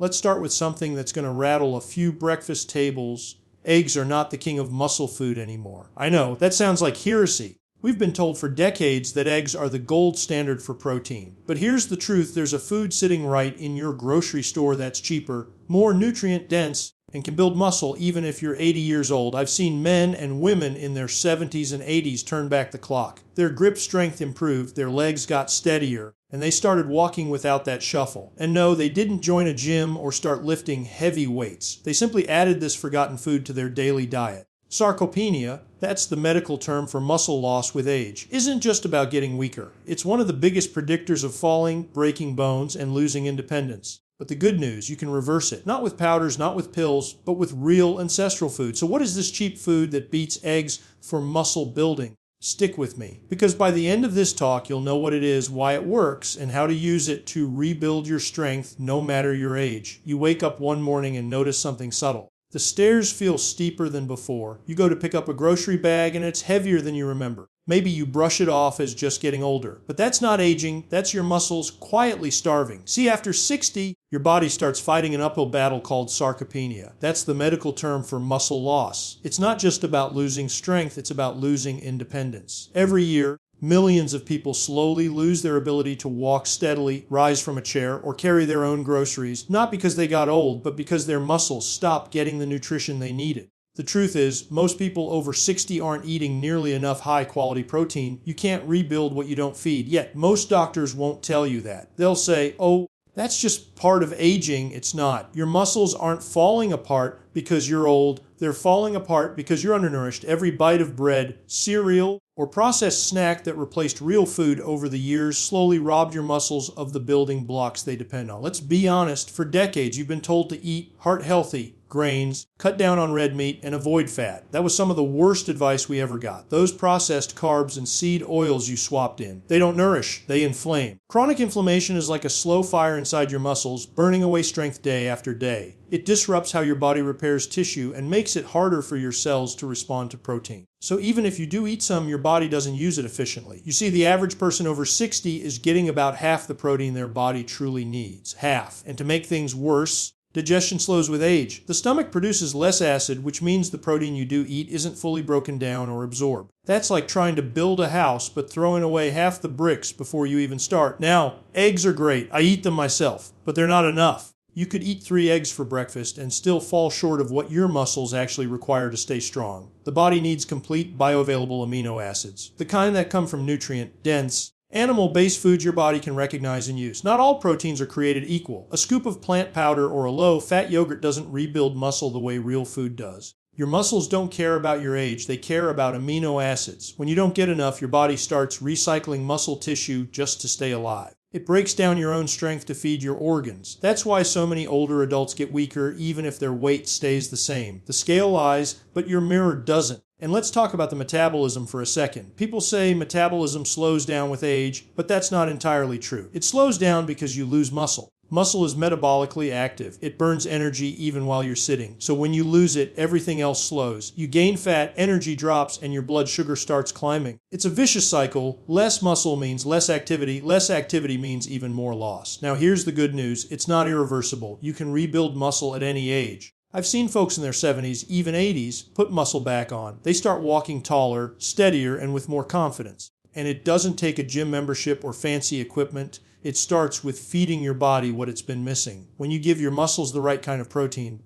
Let's start with something that's going to rattle a few breakfast tables. Eggs are not the king of muscle food anymore. I know, that sounds like heresy. We've been told for decades that eggs are the gold standard for protein. But here's the truth, there's a food sitting right in your grocery store that's cheaper, more nutrient-dense, and can build muscle even if you're 80 years old. I've seen men and women in their 70s and 80s turn back the clock. Their grip strength improved, their legs got steadier, and they started walking without that shuffle. And no, they didn't join a gym or start lifting heavy weights. They simply added this forgotten food to their daily diet. Sarcopenia, that's the medical term for muscle loss with age, isn't just about getting weaker. It's one of the biggest predictors of falling, breaking bones, and losing independence. But the good news, you can reverse it. Not with powders, not with pills, but with real ancestral food. So what is this cheap food that beats eggs for muscle building? Stick with me, because by the end of this talk, you'll know what it is, why it works, and how to use it to rebuild your strength no matter your age. You wake up one morning and notice something subtle. The stairs feel steeper than before. You go to pick up a grocery bag and it's heavier than you remember. Maybe you brush it off as just getting older. But that's not aging, that's your muscles quietly starving. See, after 60, your body starts fighting an uphill battle called sarcopenia. That's the medical term for muscle loss. It's not just about losing strength, it's about losing independence. Every year, millions of people slowly lose their ability to walk steadily, rise from a chair, or carry their own groceries, not because they got old, but because their muscles stopped getting the nutrition they needed. The truth is, most people over 60 aren't eating nearly enough high-quality protein. You can't rebuild what you don't feed, yet most doctors won't tell you that. They'll say, oh, that's just part of aging. It's not. Your muscles aren't falling apart because you're old. They're falling apart because you're undernourished. Every bite of bread, cereal, or processed snack that replaced real food over the years slowly robbed your muscles of the building blocks they depend on. Let's be honest, for decades you've been told to eat heart-healthy, grains, cut down on red meat, and avoid fat. That was some of the worst advice we ever got. Those processed carbs and seed oils you swapped in, they don't nourish, they inflame. Chronic inflammation is like a slow fire inside your muscles, burning away strength day after day. It disrupts how your body repairs tissue and makes it harder for your cells to respond to protein. So even if you do eat some, your body doesn't use it efficiently. You see, the average person over 60 is getting about half the protein their body truly needs. Half. And to make things worse, digestion slows with age. The stomach produces less acid, which means the protein you do eat isn't fully broken down or absorbed. That's like trying to build a house but throwing away half the bricks before you even start. Now, eggs are great. I eat them myself, but they're not enough. You could eat 3 eggs for breakfast and still fall short of what your muscles actually require to stay strong. The body needs complete bioavailable amino acids, the kind that come from nutrient-dense, animal-based foods your body can recognize and use. Not all proteins are created equal. A scoop of plant powder or a low-fat yogurt doesn't rebuild muscle the way real food does. Your muscles don't care about your age, they care about amino acids. When you don't get enough, your body starts recycling muscle tissue just to stay alive. It breaks down your own strength to feed your organs. That's why so many older adults get weaker even if their weight stays the same. The scale lies, but your mirror doesn't. And let's talk about the metabolism for a second. People say metabolism slows down with age, but that's not entirely true. It slows down because you lose muscle. Muscle is metabolically active. It burns energy even while you're sitting. So when you lose it, everything else slows. You gain fat, energy drops, and your blood sugar starts climbing. It's a vicious cycle. Less muscle means less activity. Less activity means even more loss. Now here's the good news. It's not irreversible. You can rebuild muscle at any age. I've seen folks in their 70s, even 80s, put muscle back on. They start walking taller, steadier, and with more confidence. And it doesn't take a gym membership or fancy equipment. It starts with feeding your body what it's been missing. When you give your muscles the right kind of protein,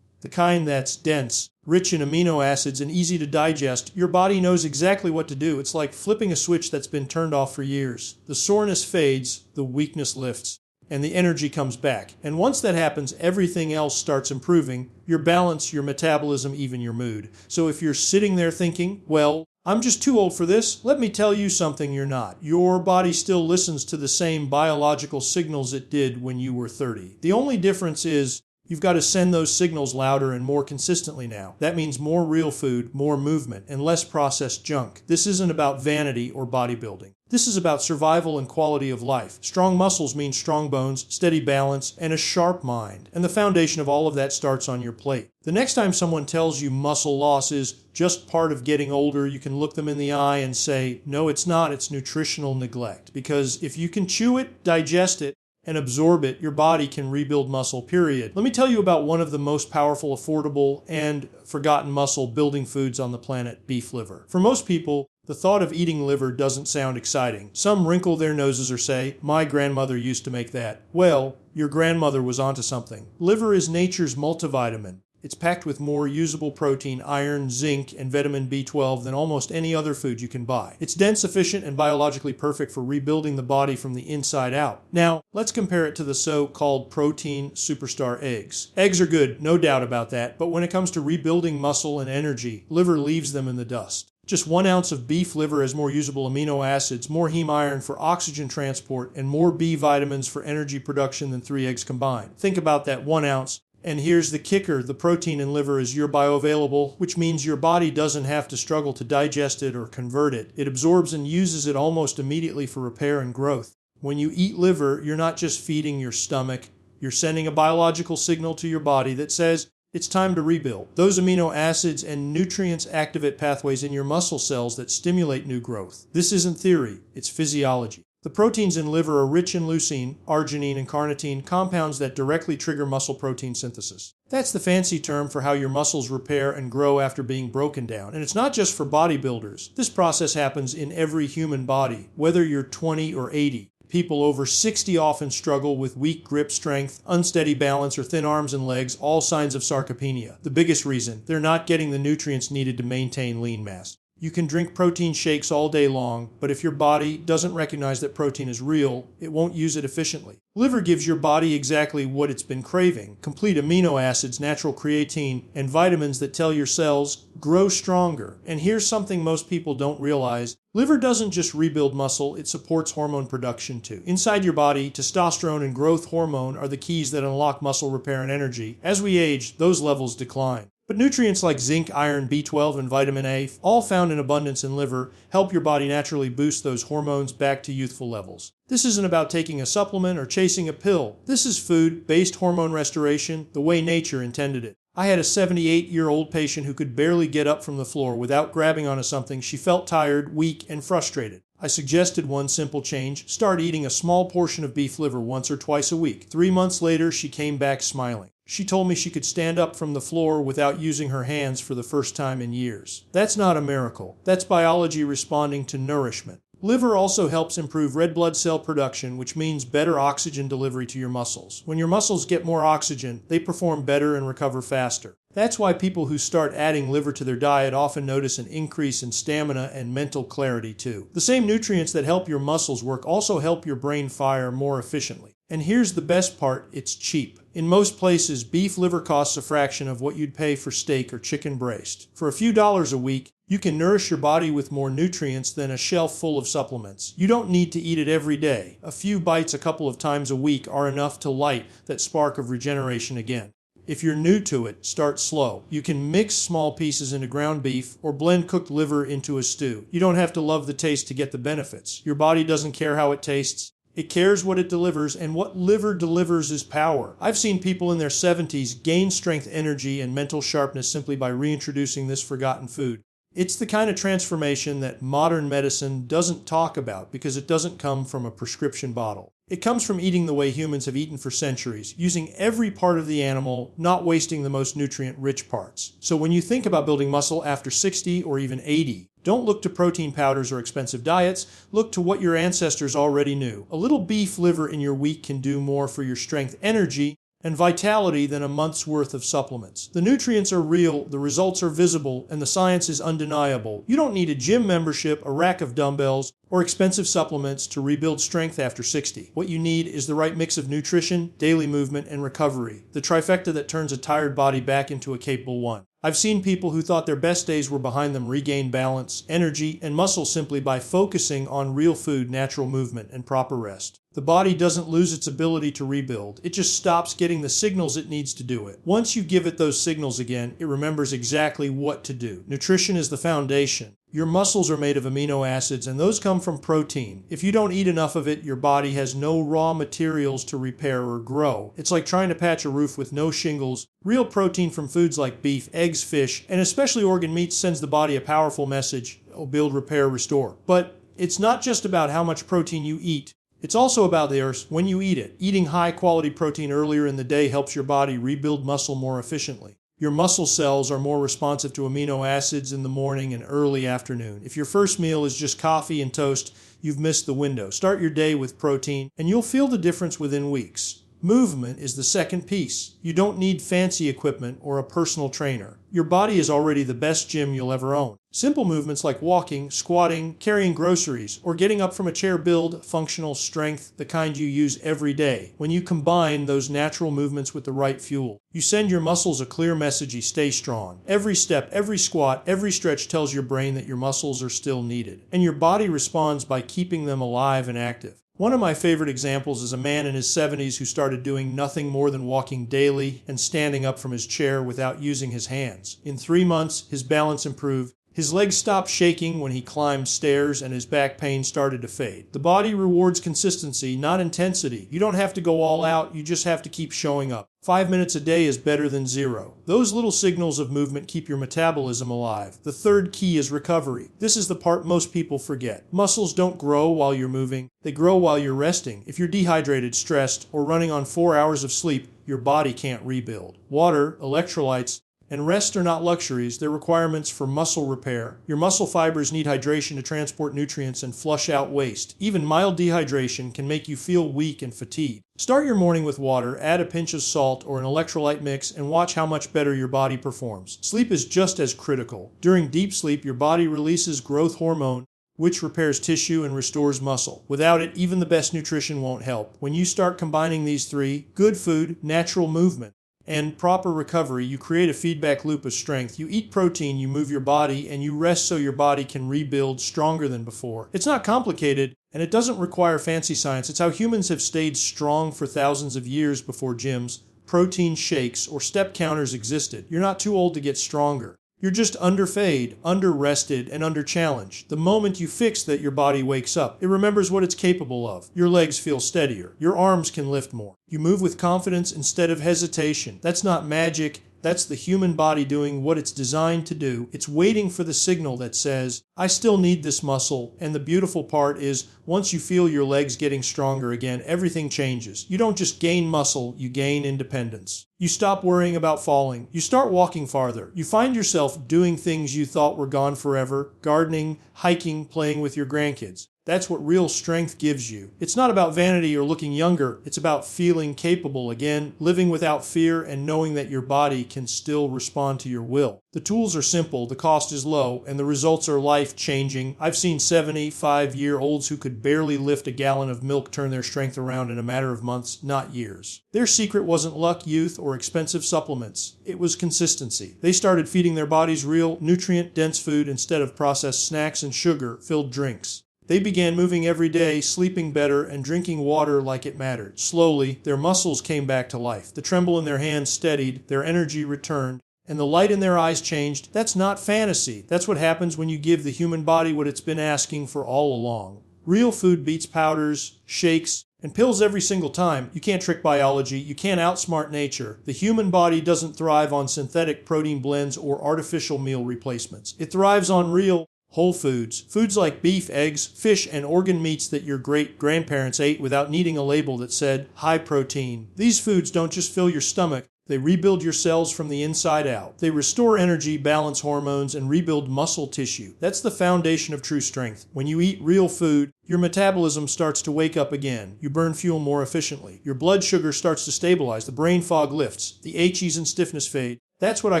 the kind that's dense, rich in amino acids, and easy to digest, your body knows exactly what to do. It's like flipping a switch that's been turned off for years. The soreness fades, the weakness lifts, and the energy comes back. And once that happens, everything else starts improving. Your balance, your metabolism, even your mood. So if you're sitting there thinking, well, I'm just too old for this, let me tell you something you're not. Your body still listens to the same biological signals it did when you were 30. The only difference is you've got to send those signals louder and more consistently now. That means more real food, more movement, and less processed junk. This isn't about vanity or bodybuilding. This is about survival and quality of life. Strong muscles mean strong bones, steady balance, and a sharp mind. And the foundation of all of that starts on your plate. The next time someone tells you muscle loss is just part of getting older, you can look them in the eye and say, no, it's not, it's nutritional neglect. Because if you can chew it, digest it, and absorb it, your body can rebuild muscle, period. Let me tell you about one of the most powerful, affordable, and forgotten muscle-building foods on the planet, beef liver. For most people, the thought of eating liver doesn't sound exciting. Some wrinkle their noses or say, "My grandmother used to make that." Well, your grandmother was onto something. Liver is nature's multivitamin. It's packed with more usable protein, iron, zinc, and vitamin B12 than almost any other food you can buy. It's dense, efficient, and biologically perfect for rebuilding the body from the inside out. Now, let's compare it to the so-called protein superstar eggs. Eggs are good, no doubt about that, but when it comes to rebuilding muscle and energy, liver leaves them in the dust. Just 1 ounce of beef liver has more usable amino acids, more heme iron for oxygen transport, and more B vitamins for energy production than 3 eggs combined. Think about that 1 ounce. And here's the kicker, the protein in liver is bioavailable, which means your body doesn't have to struggle to digest it or convert it. It absorbs and uses it almost immediately for repair and growth. When you eat liver, you're not just feeding your stomach, you're sending a biological signal to your body that says, it's time to rebuild. Those amino acids and nutrients activate pathways in your muscle cells that stimulate new growth. This isn't theory, it's physiology. The proteins in liver are rich in leucine, arginine, and carnitine, compounds that directly trigger muscle protein synthesis. That's the fancy term for how your muscles repair and grow after being broken down. And it's not just for bodybuilders. This process happens in every human body, whether you're 20 or 80. People over 60 often struggle with weak grip strength, unsteady balance, or thin arms and legs, all signs of sarcopenia. The biggest reason, they're not getting the nutrients needed to maintain lean mass. You can drink protein shakes all day long, but if your body doesn't recognize that protein is real, it won't use it efficiently. Liver gives your body exactly what it's been craving: complete amino acids, natural creatine, and vitamins that tell your cells, grow stronger. And here's something most people don't realize. Liver doesn't just rebuild muscle, it supports hormone production too. Inside your body, testosterone and growth hormone are the keys that unlock muscle repair and energy. As we age, those levels decline. But nutrients like zinc, iron, B12, and vitamin A, all found in abundance in liver, help your body naturally boost those hormones back to youthful levels. This isn't about taking a supplement or chasing a pill. This is food-based hormone restoration, the way nature intended it. I had a 78-year-old patient who could barely get up from the floor without grabbing onto something. She felt tired, weak, and frustrated. I suggested one simple change: start eating a small portion of beef liver once or twice a week. 3 months later, she came back smiling. She told me she could stand up from the floor without using her hands for the first time in years. That's not a miracle. That's biology responding to nourishment. Liver also helps improve red blood cell production, which means better oxygen delivery to your muscles. When your muscles get more oxygen, they perform better and recover faster. That's why people who start adding liver to their diet often notice an increase in stamina and mental clarity too. The same nutrients that help your muscles work also help your brain fire more efficiently. And here's the best part, it's cheap. In most places, beef liver costs a fraction of what you'd pay for steak or chicken breast. For a few dollars a week, you can nourish your body with more nutrients than a shelf full of supplements. You don't need to eat it every day. A few bites a couple of times a week are enough to light that spark of regeneration again. If you're new to it, start slow. You can mix small pieces into ground beef or blend cooked liver into a stew. You don't have to love the taste to get the benefits. Your body doesn't care how it tastes. It cares what it delivers, and what liver delivers is power. I've seen people in their 70s gain strength, energy, and mental sharpness simply by reintroducing this forgotten food. It's the kind of transformation that modern medicine doesn't talk about because it doesn't come from a prescription bottle. It comes from eating the way humans have eaten for centuries, using every part of the animal, not wasting the most nutrient-rich parts. So when you think about building muscle after 60 or even 80, don't look to protein powders or expensive diets. Look to what your ancestors already knew. A little beef liver in your week can do more for your strength, energy, and vitality than a month's worth of supplements. The nutrients are real, the results are visible, and the science is undeniable. You don't need a gym membership, a rack of dumbbells, or expensive supplements to rebuild strength after 60. What you need is the right mix of nutrition, daily movement, and recovery. The trifecta that turns a tired body back into a capable one. I've seen people who thought their best days were behind them regain balance, energy, and muscle simply by focusing on real food, natural movement, and proper rest. The body doesn't lose its ability to rebuild. It just stops getting the signals it needs to do it. Once you give it those signals again, it remembers exactly what to do. Nutrition is the foundation. Your muscles are made of amino acids, and those come from protein. If you don't eat enough of it, your body has no raw materials to repair or grow. It's like trying to patch a roof with no shingles. Real protein from foods like beef, eggs, fish, and especially organ meats sends the body a powerful message: build, repair, restore. But it's not just about how much protein you eat. It's also about when you eat it. Eating high-quality protein earlier in the day helps your body rebuild muscle more efficiently. Your muscle cells are more responsive to amino acids in the morning and early afternoon. If your first meal is just coffee and toast, you've missed the window. Start your day with protein, and you'll feel the difference within weeks. Movement is the second piece. You don't need fancy equipment or a personal trainer. Your body is already the best gym you'll ever own. Simple movements like walking, squatting, carrying groceries, or getting up from a chair build functional strength, the kind you use every day. When you combine those natural movements with the right fuel, you send your muscles a clear message: you stay strong. Every step, every squat, every stretch tells your brain that your muscles are still needed, and your body responds by keeping them alive and active. One of my favorite examples is a man in his 70s who started doing nothing more than walking daily and standing up from his chair without using his hands. In 3 months, his balance improved. His legs stopped shaking when he climbed stairs, and his back pain started to fade. The body rewards consistency, not intensity. You don't have to go all out, you just have to keep showing up. 5 minutes a day is better than 0. Those little signals of movement keep your metabolism alive. The third key is recovery. This is the part most people forget. Muscles don't grow while you're moving. They grow while you're resting. If you're dehydrated, stressed, or running on 4 hours of sleep, your body can't rebuild. Water, electrolytes, and rest are not luxuries, they're requirements for muscle repair. Your muscle fibers need hydration to transport nutrients and flush out waste. Even mild dehydration can make you feel weak and fatigued. Start your morning with water, add a pinch of salt or an electrolyte mix, and watch how much better your body performs. Sleep is just as critical. During deep sleep, your body releases growth hormone, which repairs tissue and restores muscle. Without it, even the best nutrition won't help. When you start combining these three, good food, natural movement, and proper recovery, you create a feedback loop of strength. You eat protein, you move your body, and you rest so your body can rebuild stronger than before. It's not complicated, and it doesn't require fancy science. It's how humans have stayed strong for thousands of years before gyms, protein shakes, or step counters existed. You're not too old to get stronger. You're just underfed, under-rested, and under-challenged. The moment you fix that, your body wakes up. It remembers what it's capable of. Your legs feel steadier. Your arms can lift more. You move with confidence instead of hesitation. That's not magic. That's the human body doing what it's designed to do. It's waiting for the signal that says, I still need this muscle. And the beautiful part is, once you feel your legs getting stronger again, everything changes. You don't just gain muscle, you gain independence. You stop worrying about falling. You start walking farther. You find yourself doing things you thought were gone forever: gardening, hiking, playing with your grandkids. That's what real strength gives you. It's not about vanity or looking younger. It's about feeling capable again, living without fear, and knowing that your body can still respond to your will. The tools are simple, the cost is low, and the results are life-changing. I've seen 75-year-olds who could barely lift a gallon of milk turn their strength around in a matter of months, not years. Their secret wasn't luck, youth, or expensive supplements. It was consistency. They started feeding their bodies real, nutrient-dense food instead of processed snacks and sugar-filled drinks. They began moving every day, sleeping better, and drinking water like it mattered. Slowly, their muscles came back to life. The tremble in their hands steadied, their energy returned, and the light in their eyes changed. That's not fantasy. That's what happens when you give the human body what it's been asking for all along. Real food beats powders, shakes, and pills every single time. You can't trick biology. You can't outsmart nature. The human body doesn't thrive on synthetic protein blends or artificial meal replacements. It thrives on real, whole foods. Foods like beef, eggs, fish, and organ meats that your great-grandparents ate without needing a label that said high protein. These foods don't just fill your stomach. They rebuild your cells from the inside out. They restore energy, balance hormones, and rebuild muscle tissue. That's the foundation of true strength. When you eat real food, your metabolism starts to wake up again. You burn fuel more efficiently. Your blood sugar starts to stabilize. The brain fog lifts. The aches and stiffness fade. That's what I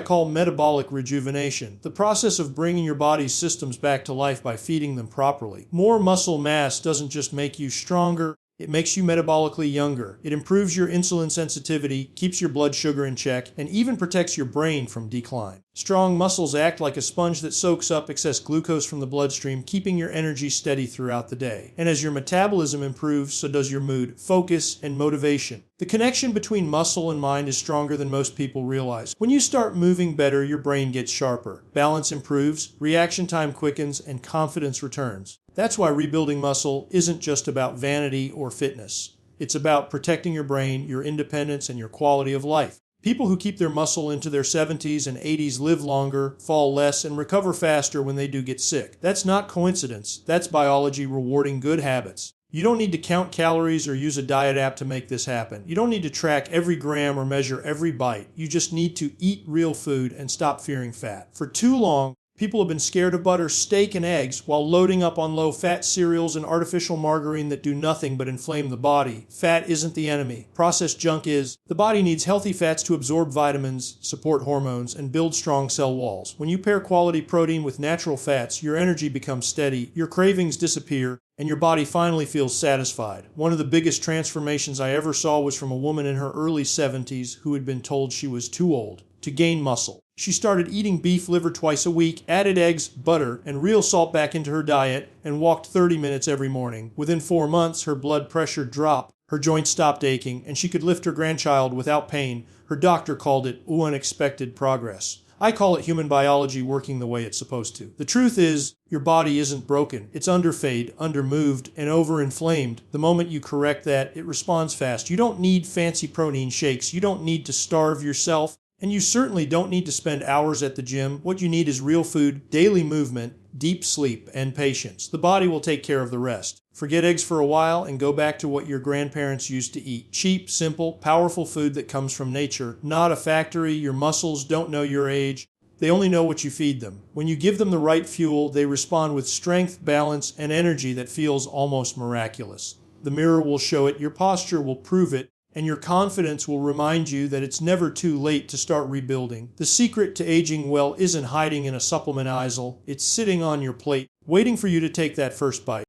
call metabolic rejuvenation, the process of bringing your body's systems back to life by feeding them properly. More muscle mass doesn't just make you stronger, it makes you metabolically younger. It improves your insulin sensitivity, keeps your blood sugar in check, and even protects your brain from decline. Strong muscles act like a sponge that soaks up excess glucose from the bloodstream, keeping your energy steady throughout the day. And as your metabolism improves, so does your mood, focus, and motivation. The connection between muscle and mind is stronger than most people realize. When you start moving better, your brain gets sharper. Balance improves, reaction time quickens, and confidence returns. That's why rebuilding muscle isn't just about vanity or fitness. It's about protecting your brain, your independence, and your quality of life. People who keep their muscle into their 70s and 80s live longer, fall less, and recover faster when they do get sick. That's not coincidence. That's biology rewarding good habits. You don't need to count calories or use a diet app to make this happen. You don't need to track every gram or measure every bite. You just need to eat real food and stop fearing fat. For too long, people have been scared of butter, steak, and eggs while loading up on low-fat cereals and artificial margarine that do nothing but inflame the body. Fat isn't the enemy. Processed junk is. The body needs healthy fats to absorb vitamins, support hormones, and build strong cell walls. When you pair quality protein with natural fats, your energy becomes steady, your cravings disappear, and your body finally feels satisfied. One of the biggest transformations I ever saw was from a woman in her early 70s who had been told she was too old to gain muscle. She started eating beef liver twice a week, added eggs, butter, and real salt back into her diet, and walked 30 minutes every morning. Within 4 months, her blood pressure dropped, her joints stopped aching, and she could lift her grandchild without pain. Her doctor called it unexpected progress. I call it human biology working the way it's supposed to. The truth is, your body isn't broken. It's underfed, undermoved, and overinflamed. The moment you correct that, it responds fast. You don't need fancy protein shakes. You don't need to starve yourself. And you certainly don't need to spend hours at the gym. What you need is real food, daily movement, deep sleep, and patience. The body will take care of the rest. Forget eggs for a while and go back to what your grandparents used to eat. Cheap, simple, powerful food that comes from nature, not a factory. Your muscles don't know your age. They only know what you feed them. When you give them the right fuel, they respond with strength, balance, and energy that feels almost miraculous. The mirror will show it, your posture will prove it, and your confidence will remind you that it's never too late to start rebuilding. The secret to aging well isn't hiding in a supplement aisle. It's sitting on your plate, waiting for you to take that first bite.